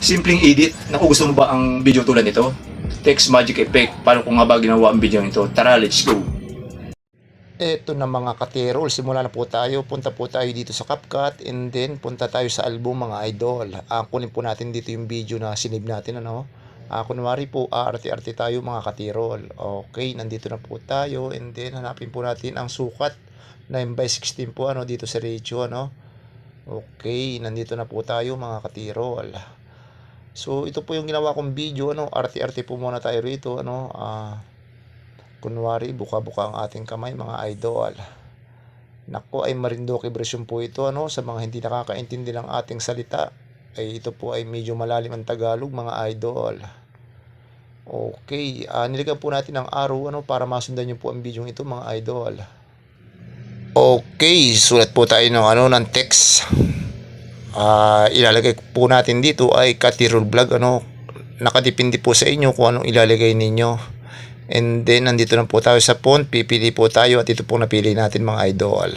Simpleng edit. Naku, gusto mo ba ang video tulad nito? Text Magic Effect. Paano ko nga ba ginawa ang video nito? Tara, let's go! Eto na mga katerol, simula na po tayo. Punta po tayo dito sa CapCut and then punta tayo sa album mga idol. Kunin po natin dito yung video na sinave natin. Kunwari po, arte-arte tayo mga katerol. Okay, nandito na po tayo and then hanapin po natin ang sukat 9:16 po dito sa ratio. Okay, nandito na po tayo mga katerol. So ito po yung ginawa kong video. Arte-arte po muna tayo rito. Kunwari, buka-buka ang ating kamay mga idol. Nako, ay Marinduque version po ito. Sa mga hindi nakakaintindi ng ating salita, ay ito po ay medyo malalim ang Tagalog mga idol. Okay, nilagyan po natin ang arrow para masundan nyo po ang video ito mga idol. Okay, sulat po tayo ng text. Ilalagay po natin dito ay Katirol Vlog. Nakadepende po sa inyo kung anong ilalagay ninyo. And then, nandito na po tayo sa font. Pipili po tayo at ito po napili natin mga idol.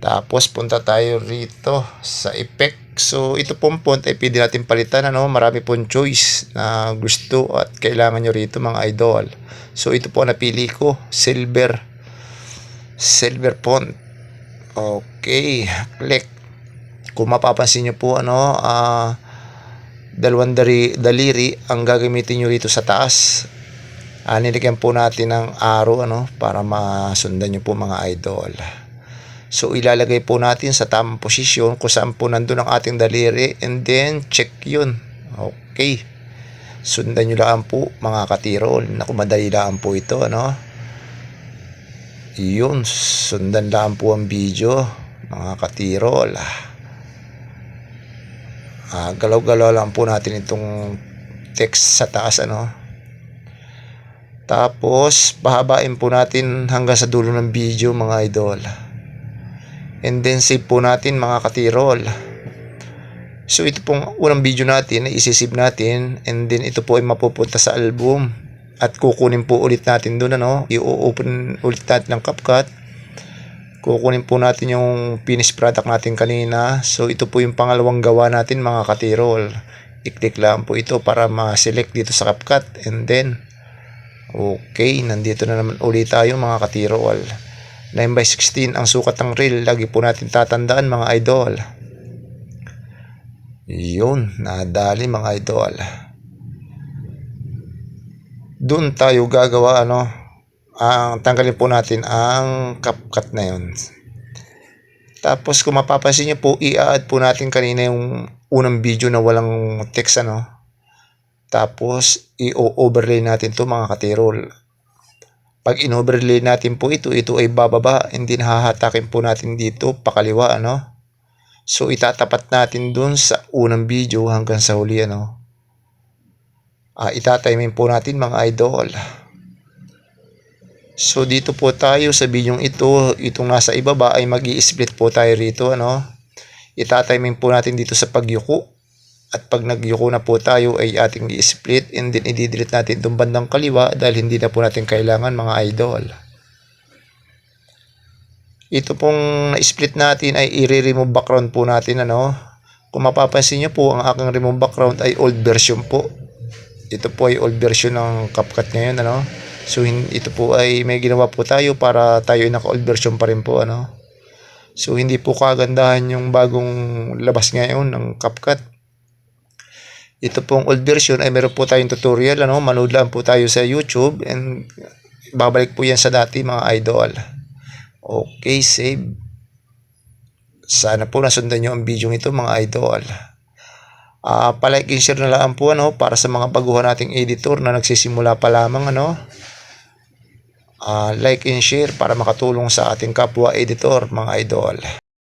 Tapos, punta tayo rito sa effect. So, ito pong font ay pwede natin palitan. Marami pong choice na gusto at kailangan nyo rito mga idol. So, ito po napili ko. Silver font. Okay. Click. Kung mapapansin nyo po, dalawang daliri ang gagamitin nyo rito sa taas. Nilagyan po natin ng arrow para masundan nyo po mga idol. So ilalagay po natin sa tamang posisyon kung saan po nandun ang ating daliri and then check yun. Okay, sundan nyo lang po mga katirol. Naku, madali lang po ito. Yun, sundan lang po ang video mga katirol. Galaw-galaw lang po natin itong text sa taas. Tapos pahabain po natin hanggang sa dulo ng video mga idol. And then save po natin mga katirol. So ito pong unang video natin ay isisave natin. And then ito po ay mapupunta sa album. At kukunin po ulit natin doon. I-open ulit natin ng CapCut. Kukunin po natin yung finished product natin kanina. So ito po yung pangalawang gawa natin mga katirol. I-click lang po ito para ma-select dito sa CapCut. And then okay, nandito na naman ulit tayo mga katirol. 9:16 ang sukat ng reel. Lagi po natin tatandaan mga idol. Yun, nadali mga idol. Doon tayo gagawa tanggalin po natin ang CapCut na yun. Tapos kung mapapansin nyo po, i-add po natin kanina yung unang video na walang text. Tapos i-overlay natin to mga katirol. Pag in-overlay natin po ito ay bababa, hindi hahatakin po natin dito pakaliwa. So itatapat natin dun sa unang video hanggang sa huli. Itatimin po natin mga idol. So dito po tayo sa bidyong ito, itong nasa ibaba ay mag-i-split po tayo rito. Itatiming po natin dito sa pagyuko. At pag nagyuko na po tayo ay ating i-split and then i-delete natin itong bandang kaliwa dahil hindi na po natin kailangan mga idol. Ito pong na-split natin ay i-remove background po natin. Kung mapapansin nyo po, ang aking remove background ay old version po. Ito po ay old version ng CapCut ngayon. So ito po ay may ginawa po tayo para tayo ay naka-old version pa rin po. So hindi po kagandahan yung bagong labas ngayon ng CapCut. Ito pong old version ay meron po tayong tutorial. Manood lang po tayo sa YouTube and babalik po yan sa dati mga idol. Okay, save. Sana po nasundan nyo ang video ito mga idol. Palike and share na lang po para sa mga baguhan nating editor na nagsisimula pa lamang. Like and share para makatulong sa ating kapwa editor mga idol.